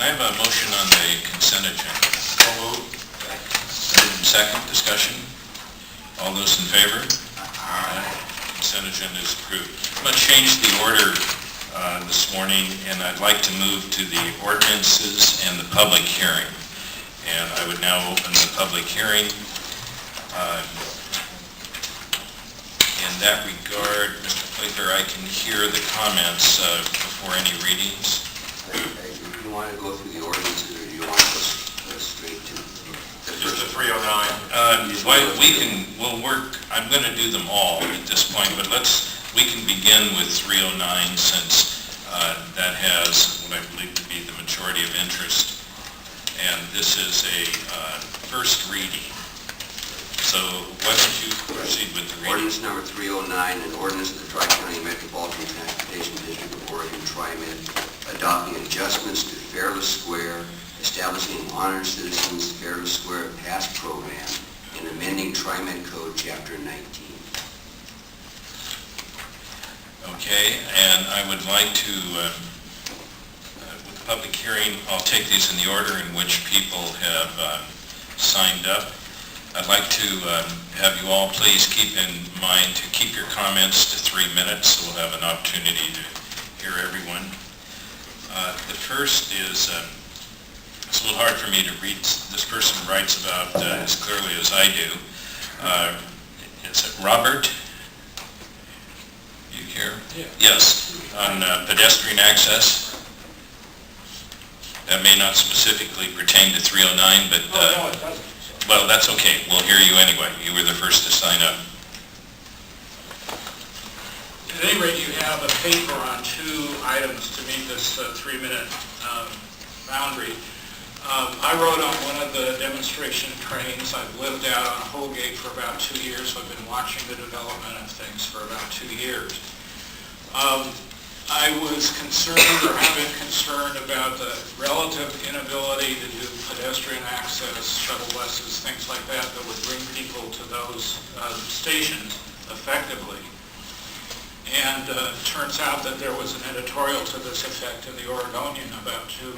I have a motion on the consent agenda? So moved. Second, discussion. All those in favor? Aye. Consent agenda is approved. I'm going to change the order this morning, and I'd like to move to the ordinances and the public hearing. And I would now open the public hearing. In that regard, Mr. Flaker, I can hear the comments before any readings. Do you want to go through the ordinances, or do you want to go straight to Just the 309? We'll work, I'm going to do them all at this point, but we can begin with 309 since that has what I believe to be the majority of interest. And this is a first reading. So why don't you proceed with the reading? Ordinance number 309, an ordinance of the Tri-County Metropolitan Transportation District of Oregon, TriMet, adopting adjustments to Fareless Square, establishing Honored Citizens Fareless Square Pass Program, and amending TriMet Code Chapter 19. Okay, and I would like to, with the public hearing, I'll take these in the order in which people have signed up. I'd like to have you all please keep in mind to keep your comments to 3 minutes, so we'll have an opportunity to hear everyone. The first is, it's a little hard for me to read. This person writes about as clearly as I do. Is it Robert? You here? Yeah. Yes, on pedestrian access. That may not specifically pertain to 309, but... no, it doesn't. Well, that's okay. We'll hear you anyway. You were the first to sign up. At any rate, you have a paper on 2 items to meet this 3-minute boundary. I rode on one of the demonstration trains. I've lived out on Holgate for about 2 years, so I've been watching the development of things for about 2 years. I was concerned, or have been concerned, about the relative inability to do pedestrian access, shuttle buses, things like that would bring people to those stations effectively. And it turns out that there was an editorial to this effect in the Oregonian about 2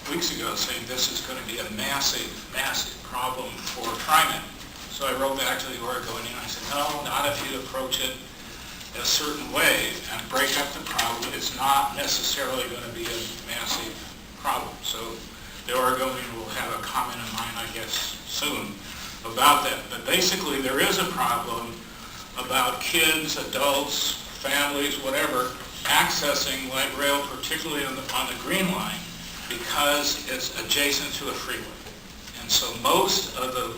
weeks ago saying this is going to be a massive, massive problem for TriMet. So I wrote back to the Oregonian and I said, no, not if you approach it a certain way and break up the problem. It's not necessarily going to be a massive problem. So the Oregonian will have a comment of mine, I guess, soon about that. But basically there is a problem about kids, adults, families, whatever, accessing light rail, particularly on the Green Line, because it's adjacent to a freeway. And so most of the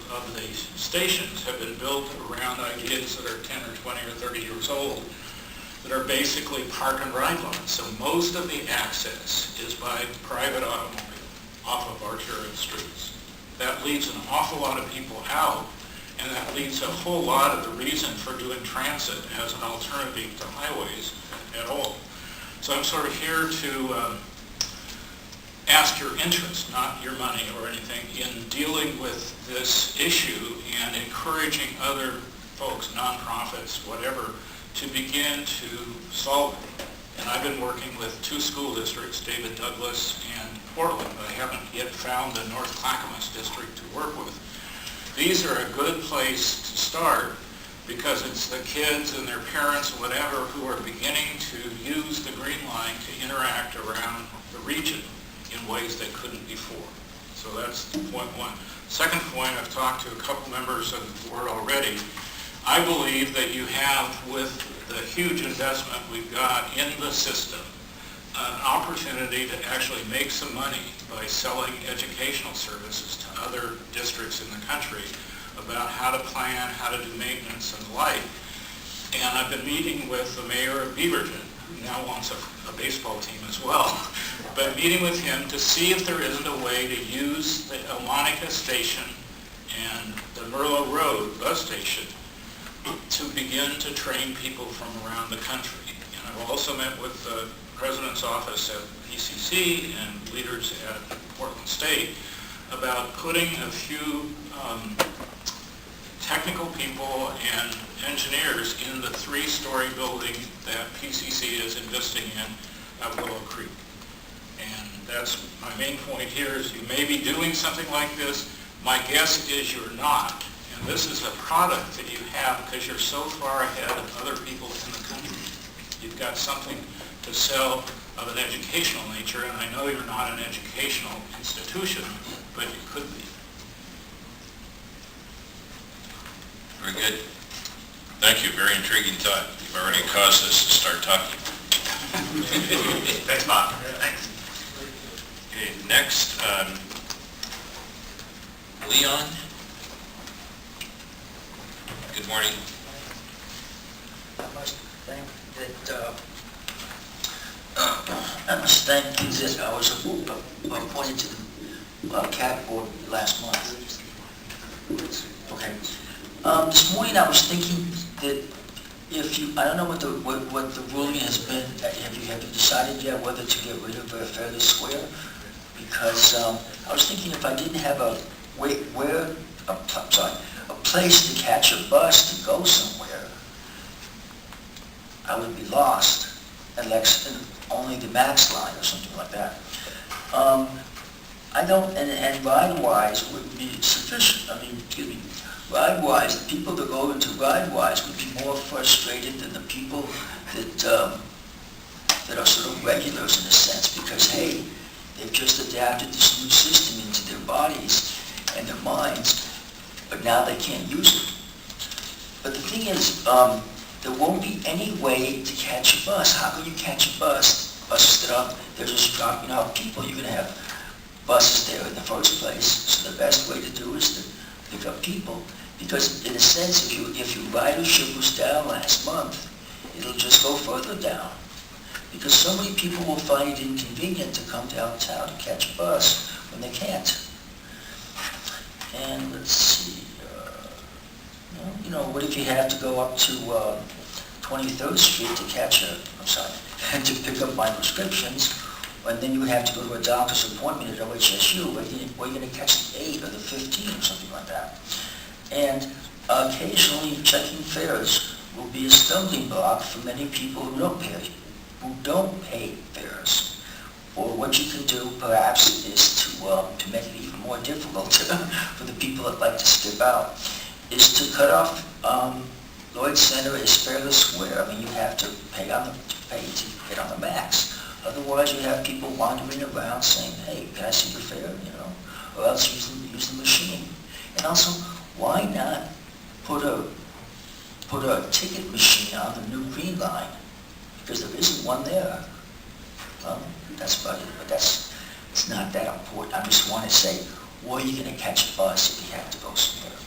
stations have been built around ideas that are 10 or 20 or 30 years old that are basically park and ride lots. So most of the access is by private automobile off of arterial streets. That leaves an awful lot of people out, and that leaves a whole lot of the reason for doing transit as an alternative to highways at all. So I'm sort of here to ask your interest, not your money or anything, in dealing with this issue and encouraging other folks, nonprofits, whatever, to begin to solve it. And I've been working with 2 school districts, David Douglas and Portland, but I haven't yet found the North Clackamas district to work with. These are a good place to start because it's the kids and their parents, whatever, who are beginning to use the Green Line to interact around the region in ways they couldn't before. So that's point 1. Second point, I've talked to a couple members of the board already. I believe that you have, with the huge investment we've got in the system, an opportunity to actually make some money by selling educational services to other districts in the country about how to plan, how to do maintenance and the like. And I've been meeting with the mayor of Beaverton, who now wants a baseball team as well, but meeting with him to see if there isn't a way to use the Elmonica station and the Merlo Road bus station to begin to train people from around the country. And I've also met with the President's office at PCC and leaders at Portland State about putting a few technical people and engineers in the 3-story building that PCC is investing in at Willow Creek. And That's my main point here, is you may be doing something like this. My guess is you're not. And this is a product that you have because you're so far ahead of other people in the country. You've got something to sell of an educational nature, and I know you're not an educational institution, but you could be. Very good. Thank you. Very intriguing thought. You've already caused us to start talking. Thanks, Bob. Thanks. Okay, next, Leon. Good morning. I must thank you that I was appointed to the CAT board last month. Okay. This morning I was thinking that if you, I don't know what the ruling has been. Have you decided yet whether to get rid of Fareless Square? Because I was thinking if I didn't have a place to catch a bus to go somewhere, I would be lost, unless only the Max line or something like that. I don't, and ride-wise wouldn't be sufficient. I mean, excuse me, ride-wise, the people that go into ride-wise would be more frustrated than the people that are sort of regulars in a sense, because hey, they've just adapted this new system into their bodies and their minds, but now they can't use it. But the thing is, there won't be any way to catch a bus. How can you catch a bus? Buses that are, they're just dropping off people. You're going to have buses there in the first place. So the best way to do is to pick up people. Because in a sense, if your ridership was down last month, it'll just go further down. Because so many people will find it inconvenient to come downtown to catch a bus when they can't. And let's see, you know, what if you have to go up to 23rd Street to catch and to pick up my prescriptions, and then you would have to go to a doctor's appointment at OHSU, where you're going to catch the 8 or the 15 or something like that. And occasionally checking fares will be a stumbling block for many people who don't pay fares. Or what you can do perhaps is to make it even more difficult for the people that like to skip out, is to cut off Lloyd Center is Fareless Square. I mean, you have to pay to get on the Max. Otherwise, you have people wandering around saying, "Hey, can I see your fare?" You know, or else use the machine. And also, why not put a ticket machine on the new Green Line? Because there isn't one there. That's about it. But it's not that important. I just want to say, where are you going to catch a bus if you have to go somewhere?